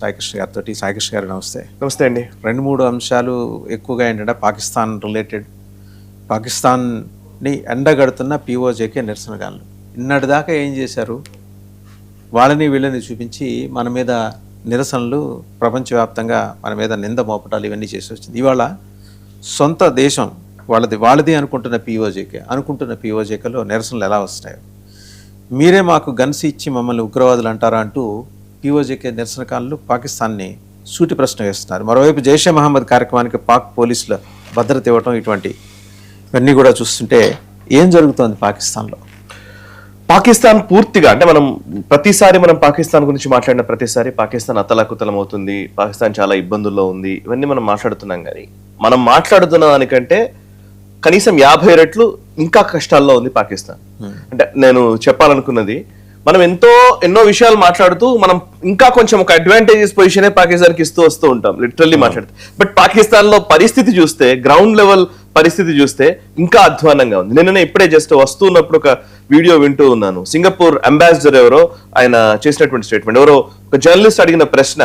సాయికృష్ణ గారితో. సాయికృష్ణ గారు నమస్తే. నమస్తే అండి. 2-3 అంశాలు ఎక్కువగా ఏంటంటే పాకిస్తాన్ రిలేటెడ్, పాకిస్తాన్ని ఎండగడుతున్న పీఓజేకే నిరసనగాళ్ళు ఇన్నటిదాకా ఏం చేశారు, వాళ్ళని వీళ్ళని చూపించి మన మీద నిరసనలు ప్రపంచవ్యాప్తంగా మన మీద నింద మోపటాలు ఇవన్నీ చేసి వచ్చింది. ఇవాళ సొంత దేశం వాళ్ళది అనుకుంటున్న పీఓజేకేలో నిరసనలు ఎలా వస్తున్నాయో, మీరే మాకు గన్స్ ఇచ్చి మమ్మల్ని ఉగ్రవాదులు అంటారా అంటూ పీఓజేకే నిరసనకారులు పాకిస్తాన్ని సూటి ప్రశ్న వేస్తున్నారు. మరోవైపు జైషే మహమ్మద్ కార్యక్రమానికి పాక్ పోలీసుల భద్రత ఇవ్వటం, ఇవన్నీ కూడా చూస్తుంటే ఏం జరుగుతోంది పాకిస్తాన్లో? పాకిస్తాన్ పూర్తిగా అంటే మనం పాకిస్తాన్ గురించి మాట్లాడిన ప్రతిసారి పాకిస్తాన్ అతలాకుతలం అవుతుంది, పాకిస్తాన్ చాలా ఇబ్బందుల్లో ఉంది, ఇవన్నీ మనం మాట్లాడుతున్నాం. కానీ మనం మాట్లాడుతున్న దానికంటే కనీసం 50 రెట్లు ఇంకా కష్టాల్లో ఉంది పాకిస్తాన్. అంటే నేను చెప్పాలనుకున్నది, మనం ఎన్నో విషయాలు మాట్లాడుతూ మనం ఇంకా కొంచెం ఒక అడ్వాంటేజెస్ పొజిషనే పాకిస్తాన్కి వస్తూ ఉంటాం లిటరల్లీ మాట్లాడుతూ. బట్ పాకిస్తాన్ లో పరిస్థితి చూస్తే, గ్రౌండ్ లెవెల్ పరిస్థితి చూస్తే ఇంకా అధ్వానంగా ఉంది. నేను ఇప్పుడే జస్ట్ వస్తున్నప్పుడు ఒక వీడియో వింటూ ఉన్నాను. సింగపూర్ అంబాసిడర్ ఎవరో ఆయన చేసినటువంటి స్టేట్మెంట్. ఎవరో ఒక జర్నలిస్ట్ అడిగిన ప్రశ్న,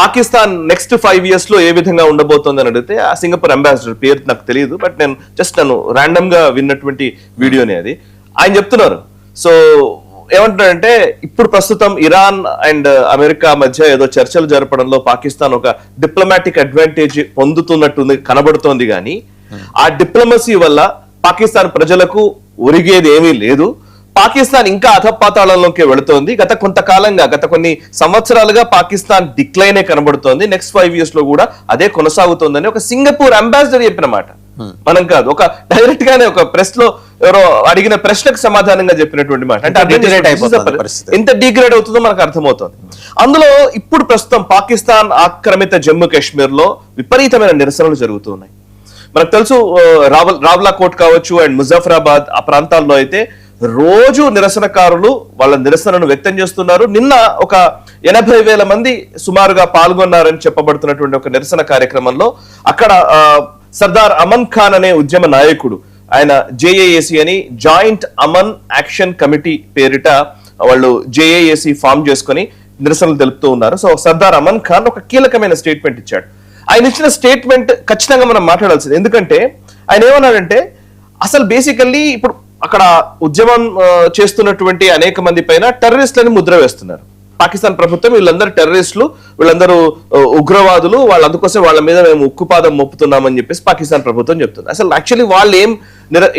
పాకిస్తాన్ నెక్స్ట్ 5 years లో ఏ విధంగా ఉండబోతోంది అని అడిగితే, ఆ సింగపూర్ అంబాసిడర్ పేరు నాకు తెలియదు, బట్ నేను ర్యాండమ్ గా విన్నటువంటి వీడియోనే అది. ఆయన చెప్తున్నారు, సో ఏమంటున్నారంటే, ఇప్పుడు ప్రస్తుతం ఇరాన్ అండ్ అమెరికా మధ్య ఏదో చర్చలు జరపడంలో పాకిస్తాన్ ఒక డిప్లొమాటిక్ అడ్వాంటేజ్ పొందుతున్నట్టు కనబడుతోంది. కానీ ఆ డిప్లొమసీ వల్ల పాకిస్తాన్ ప్రజలకు ఒరిగేది ఏమీ లేదు. పాకిస్తాన్ ఇంకా అధపాతాళంలోకి వెళుతోంది. గత కొన్ని సంవత్సరాలుగా పాకిస్తాన్ డిక్లైనే కనబడుతోంది. నెక్స్ట్ 5 years లో కూడా అదే కొనసాగుతోందని ఒక సింగపూర్ అంబాసిడర్ చెప్పిన మాట. మనం కాదు, ఒక డైరెక్ట్ గానే ఒక ప్రెస్ లో ఎవరో అడిగిన ప్రశ్నకు సమాధానంగా చెప్పినటువంటి మాట. అంటే ఎంత డిగ్రేడ్ అవుతుందో మనకు అర్థమవుతుంది. అందులో ఇప్పుడు ప్రస్తుతం పాకిస్తాన్ ఆక్రమిత జమ్మూ కాశ్మీర్ లో విపరీతమైన నిరసనలు జరుగుతున్నాయి. మనకు తెలుసు, రావ్లా కోట్ కావచ్చు అండ్ ముజఫరాబాద్ ఆ ప్రాంతాల్లో అయితే రోజు నిరసనకారులు వాళ్ళ నిరసనను వ్యక్తం చేస్తున్నారు. నిన్న ఒక 80,000 మంది సుమారుగా పాల్గొన్నారని చెప్పబడుతున్నటువంటి ఒక నిరసన కార్యక్రమంలో అక్కడ సర్దార్ అమన్ ఖాన్ అనే ఉద్యమ నాయకుడు, ఆయన జేఏఏసీ అని జాయింట్ అమన్ యాక్షన్ కమిటీ పేరిట వాళ్ళు జేఏఏసీ ఫామ్ చేసుకుని నిరసనలు తెలుపుతూ ఉన్నారు. సో సర్దార్ అమన్ ఖాన్ ఒక కీలకమైన స్టేట్మెంట్ ఇచ్చాడు. ఆయన ఇచ్చిన స్టేట్మెంట్ ఖచ్చితంగా మనం మాట్లాడాల్సింది. ఎందుకంటే ఆయన ఏమన్నాడంటే, అసలు బేసికల్లీ ఇప్పుడు అక్కడ ఉద్యమం చేస్తున్నటువంటి అనేక మంది పైన టెర్రరిస్టులని ముద్ర వేస్తున్నారు. పాకిస్తాన్ ప్రభుత్వం వీళ్ళందరూ టెర్రరిస్టులు, వీళ్ళందరూ ఉగ్రవాదులు, అందుకోసం వాళ్ళ మీద మేము ఉక్కుపాదం మోపుతున్నామని చెప్పేసి పాకిస్తాన్ ప్రభుత్వం చెప్తుంది. అసలు యాక్చువల్లీ వాళ్ళు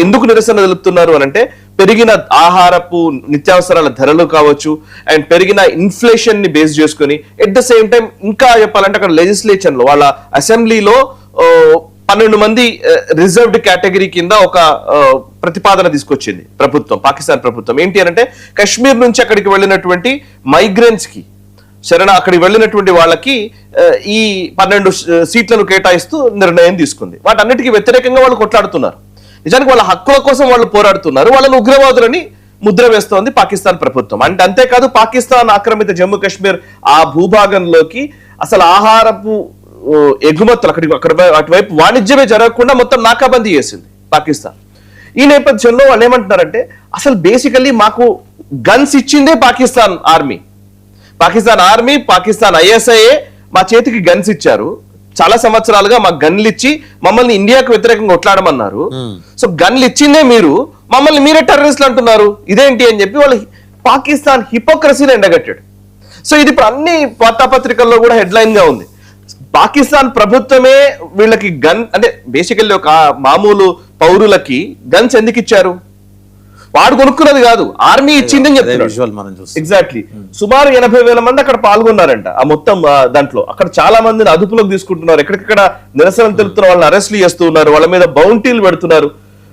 ఎందుకు నిరసన తెలుపుతున్నారు అని అంటే, పెరిగిన ఆహారపు నిత్యావసరాల ధరలు కావచ్చు అండ్ పెరిగిన ఇన్ఫ్లేషన్ ని బేస్ చేసుకుని, ఎట్ ద సేమ్ టైం ఇంకా చెప్పాలంటే అక్కడ లెజిస్లేషన్ లో వాళ్ళ అసెంబ్లీలో 12 మంది రిజర్వ్డ్ కేటగిరీ కింద ఒక ప్రతిపాదన తీసుకొచ్చింది పాకిస్తాన్ ప్రభుత్వం. ఏంటి అంటే, కశ్మీర్ నుంచి అక్కడికి వెళ్ళినటువంటి మైగ్రెంట్స్ కి అక్కడికి వెళ్ళినటువంటి వాళ్ళకి ఈ 12 సీట్లను కేటాయిస్తూ నిర్ణయం తీసుకుంది. వాటన్నిటికీ వ్యతిరేకంగా వాళ్ళు కొట్లాడుతున్నారు. నిజానికి వాళ్ళ హక్కుల కోసం వాళ్ళు పోరాడుతున్నారు. వాళ్ళని ఉగ్రవాదులని ముద్ర వేస్తోంది పాకిస్తాన్ ప్రభుత్వం. అంటే అంతేకాదు, పాకిస్తాన్ ఆక్రమిత జమ్మూ కాశ్మీర్ ఆ భూభాగంలోకి అసలు ఆహారపు ఎగుమతులు అటువైపు వాణిజ్యమే జరగకుండా మొత్తం నాకాబందీ చేసింది పాకిస్తాన్. ఈ నేపథ్యంలో వాళ్ళు ఏమంటున్నారంటే, అసలు బేసికల్లీ మాకు గన్స్ ఇచ్చిందే పాకిస్తాన్ ఆర్మీ, పాకిస్తాన్ ఐఎస్ఐఏ మా చేతికి గన్స్ ఇచ్చారు. చాలా సంవత్సరాలుగా మాకు గన్లు ఇచ్చి మమ్మల్ని ఇండియాకు వ్యతిరేకంగా కొట్లాడమన్నారు. సో గన్లు ఇచ్చిందే మీరు, మమ్మల్ని మీరే టెర్రరిస్టులు అంటున్నారు, ఇదేంటి అని చెప్పి వాళ్ళు పాకిస్తాన్ హిపోక్రసీని ఎండగట్టాడు. సో ఇది ఇప్పుడు అన్ని వార్తాపత్రికల్లో కూడా హెడ్లైన్ గా ఉంది. పాకిస్తాన్ ప్రభుత్వమే వీళ్ళకి అంటే బేసికల్లీ ఒక మామూలు పౌరులకి గన్స్ ఎందుకు ఇచ్చారు? వాడు కొనుక్కున్నది కాదు, ఆర్మీ ఇచ్చిందని చెప్తున్నారు. ఎగ్జాక్ట్లీ. సుమారు 80,000 మంది అక్కడ పాల్గొన్నారంట. ఆ మొత్తం దాంట్లో అక్కడ చాలా మందిని అదుపులోకి తీసుకుంటున్నారు. ఎక్కడికక్కడ నిరసన తెలుపుతున్న వాళ్ళని అరెస్ట్లు చేస్తూ ఉన్నారు, వాళ్ళ మీద బౌంటీలు పెడుతున్నారు.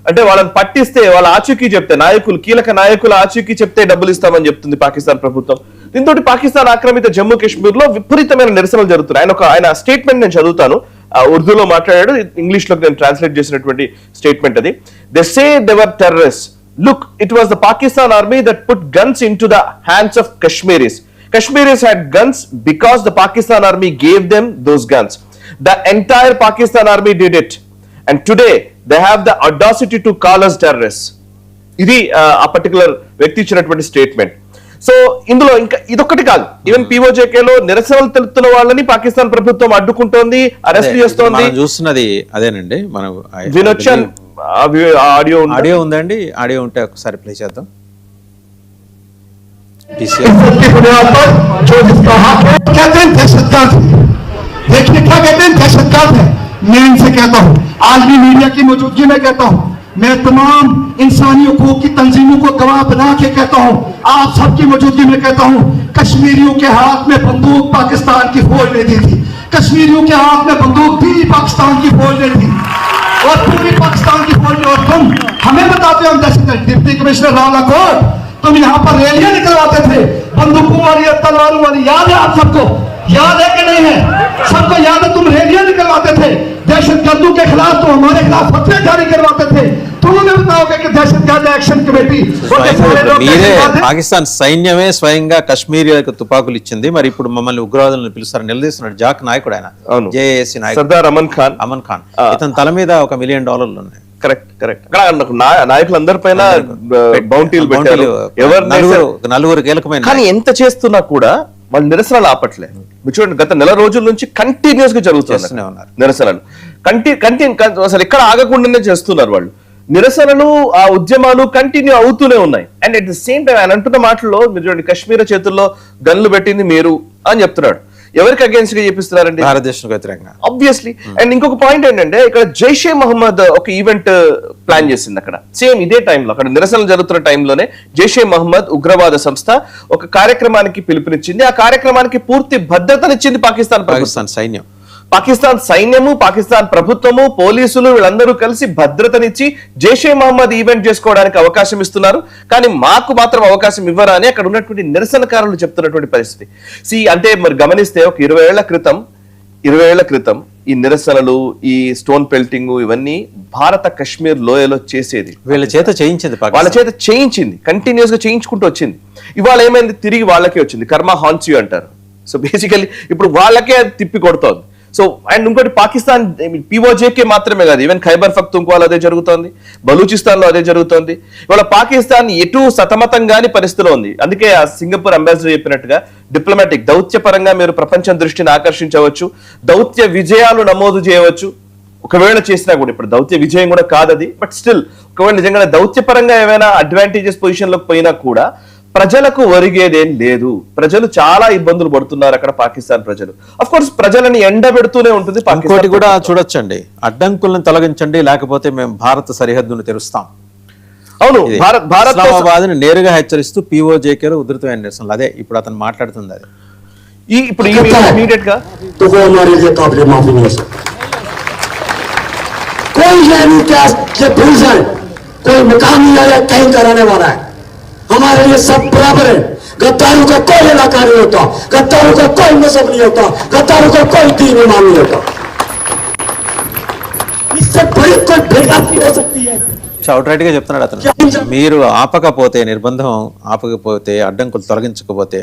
అంటే వాళ్ళని పట్టిస్తే వాళ్ళ ఆచూకీ చెప్తే, కీలక నాయకుల ఆచూకీ చెప్తే డబ్బులు ఇస్తామని చెప్తుంది పాకిస్తాన్ ప్రభుత్వం. దీంతో పాకిస్తాన్ ఆక్రమిత జమ్మూ కాశ్మీర్ లో విపరీతమైన నిరసనలు జరుగుతున్నాయి. ఆయన స్టేట్మెంట్ నేను చదువుతాను, ఉర్దూలో మాట్లాడాడు, ఇంగ్లీష్ లో నేను ట్రాన్స్లేట్ చేసినటువంటి స్టేట్మెంట్ అది. They say they were terrorist. Look, it was the Pakistan army that put guns into the hands of Kashmiris. Kashmiris had guns because the Pakistan army gave them those guns. The entire Pakistan army did it. And today, they have the audacity to call us terrorists. Idi a particular వ్యక్తి ఇచ్చినటువంటి statement. So ఇందులో ఇంకా ఇదొక్కటి కాదు, even పీఓజేకేలో నిరసనలు తెలుపుతున్న వాళ్ళని పాకిస్తాన్ ప్రభుత్వం అడ్డుకుంటోంది, arrest చేస్తోంది. మనం చూస్తున్నది అదేనండి. మనం వినొచ్చా? ఆడియో ఉందండి. ఆడియో ఉంటే ఒకసారి ప్లే చేద్దాం. देखिए क्या कहते हैं, दहशतगर्द है। मैं इनसे कहता हूँ, आलमी मीडिया की मौजूदगी में कहता हूँ, मैं तमाम इंसानी हकूक की तंजीमों को गवाह बना के कहता हूँ, आप सबकी मौजूदगी में कहता हूँ, कश्मीरियों के हाथ में बंदूक पाकिस्तान की फौज ने दी थी, कश्मीरियों के हाथ में बंदूक भी पाकिस्तान की फौज ने दी और पूरी पाकिस्तान की फौज ने। और तुम हमें बताते हो हम दहशतगर्द। डिप्टी कमिश्नर रावला कोट, तुम यहाँ पर रैलियां निकलवाते थे बंदूकों वाली और तलवारों वाली, याद है आप सबको? याद है कि नहीं है? सबको याद है, तुम रैलियां निकलवाते थे दहशतगर्दों के खिलाफ, तो हमारे खिलाफ फतवे जारी करवाते थे। तुम हमें बताओगे कि दहशतगर्द एक्शन कमेटी మీరే పాకిస్తాన్ సైన్యమే స్వయంగా కశ్మీరీలకు తుపాకులు ఇచ్చింది, మరి ఇప్పుడు మమ్మల్ని ఉగ్రవాదులను పిలుస్తారు నిలదీస్తున్నాడు. జాక్ నాయకుడు ఆయన, జేఏసీ నాయకుడు సర్దార్ అమన్ ఖాన్. ఇతని తల మీద $1 మిలియన్ ఉన్నాయి. కరెక్ట్. నాయకులందరి పైన బౌంటీలు పెట్టారు, నలుగురు కీలకమైన. కానీ ఎంత చేస్తున్నా కూడా వాళ్ళు నిరసనలు ఆపట్లేదు. మీరు చూడండి, గత నెల రోజుల నుంచి కంటిన్యూస్ గా జరుగుతూనే ఉన్నారు నిరసనలు. అసలు ఎక్కడ ఆగకుండానే చేస్తున్నారు వాళ్ళు నిరసనలు. ఆ ఉద్యమాలు కంటిన్యూ అవుతూనే ఉన్నాయి. And at the same time ఆయన అంటున్న మాటల్లో మీరు చూడండి, కశ్మీర్ చేతుల్లో గన్లు పెట్టింది మీరు అని చెప్తున్నాడు. ఎవరికి అగేన్స్ట్ గా చెప్పిస్తున్నారండి? భారతదేశం వ్యతిరేకంగా ఆబ్వియస్లీ. అండ్ ఇంకొక పాయింట్ ఏంటంటే, ఇక్కడ జైషే మహమ్మద్ ఒక ఈవెంట్ ప్లాన్ చేసింది అక్కడ. సేమ్ ఇదే టైంలో, అక్కడ నిరసనలు జరుగుతున్న టైంలోనే జైషే మహమ్మద్ ఉగ్రవాద సంస్థ ఒక కార్యక్రమానికి పిలుపునిచ్చింది. ఆ కార్యక్రమానికి పూర్తి భద్రతనిచ్చింది పాకిస్తాన్ సైన్యం. పాకిస్తాన్ సైన్యము, పాకిస్తాన్ ప్రభుత్వము, పోలీసులు వీళ్ళందరూ కలిసి భద్రతనిచ్చి జైషే మహమ్మద్ ఈవెంట్ చేసుకోవడానికి అవకాశం ఇస్తున్నారు. కానీ మాకు మాత్రం అవకాశం ఇవ్వరా అని అక్కడ ఉన్నటువంటి నిరసనకారులు చెప్తున్నటువంటి పరిస్థితి. అంటే మరి గమనిస్తే ఒక 20 ఏళ్ల క్రితం ఈ నిరసనలు, ఈ స్టోన్ పెల్టింగ్ ఇవన్నీ భారత కశ్మీర్ లోయలో చేసేది వాళ్ళ చేత చేయించింది, కంటిన్యూస్ గా చేయించుకుంటూ వచ్చింది. ఇవాళ ఏమైంది? తిరిగి వాళ్ళకే వచ్చింది. కర్మ హాన్స్ యూ అంటారు. సో బేసికలీ ఇప్పుడు వాళ్ళకే అది తిప్పి కొడుతోంది. సో అండ్ ఇంకోటి, పాకిస్తాన్ పీఓజేకే మాత్రమే కాదు, ఈవెన్ ఖైబర్ పఖ్తూన్ఖ్వాలో అదే జరుగుతోంది, బలూచిస్తాన్ లో అదే జరుగుతోంది. ఇవాళ పాకిస్తాన్ ఎటు సతమతంగాని పరిస్థితిలో ఉంది. అందుకే ఆ సింగపూర్ అంబాసిడర్ చెప్పినట్టుగా డిప్లొమాటిక్ దౌత్యపరంగా మీరు ప్రపంచం దృష్టిని ఆకర్షించవచ్చు, దౌత్య విజయాలు నమోదు చేయవచ్చు. ఒకవేళ చేసినా కూడా, ఇప్పుడు దౌత్య విజయం కూడా కాదది, బట్ స్టిల్ ఒకవేళ నిజంగా దౌత్యపరంగా ఏమైనా అడ్వాంటేజెస్ పొజిషన్ లోకి పోయినా కూడా ప్రజలకు ఒరిగేదేం లేదు. ప్రజలు చాలా ఇబ్బందులు పడుతున్నారు అక్కడ పాకిస్తాన్ ప్రజలు. అఫ్ కోర్స్ ప్రజలని ఎండబెడుతూనే ఉంటుంది. ఇంకోటి కూడా చూడొచ్చండి, అడ్డంకులను తొలగించండి లేకపోతే మేము భారత సరిహద్దును తెరుస్తాం. అవును, ఇస్లామాబాద్ ని నేరుగా హెచ్చరిస్తూ పీఓజేకేలో ఉధృతమైన నిరసనలు. అదే ఇప్పుడు అతను మాట్లాడుతుంది. అది ఇప్పుడు ఇమీడియట్ గా हमारे लिए सब बराबर है। गद्दारों का कोई इलाका नहीं होता, गद्दारों का कोई मजहब नहीं होता, गद्दारों का कोई दीन ईमान नहीं होता। इससे बड़ी कोई बेइज्जती हो सकती है। అవుట్ గా చెప్తున్నాడు అతను. మీరు ఆపకపోతే, నిర్బంధం ఆపకపోతే, అడ్డంకులు తొలగించకపోతే